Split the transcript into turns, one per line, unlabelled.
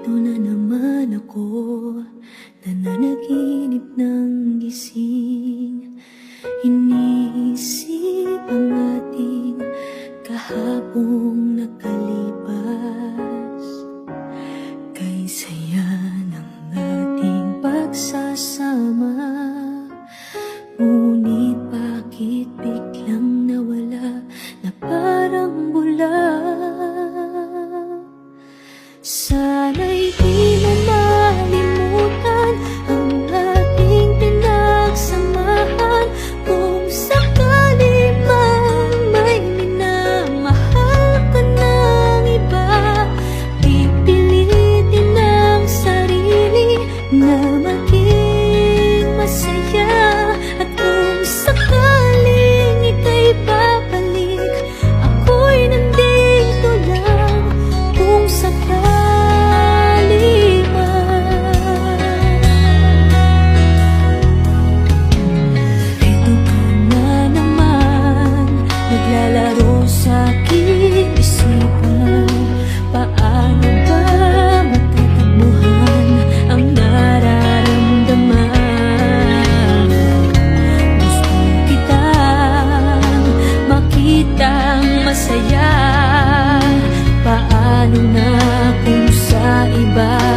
Ito na naman ako, nananaginip ng gising. Iniisip ang ating kahapong nakalipas. Kay saya ng ating pagsasama, ngunit bakit biglang nawala na parang bula? Sana'y di mo malimutan ang ating pinagsamahan. Kung sakali man may minamahal ka ng iba, pipilitin ang sarili na maging masaya. At kung sakaling ika'y babalik, ako'y nandito lang kung sakali. Naglalaro sa aking isipan, paano ba matatakbuhan ang nararamdaman? Gusto kitang makitang masaya, paano na kung sa iba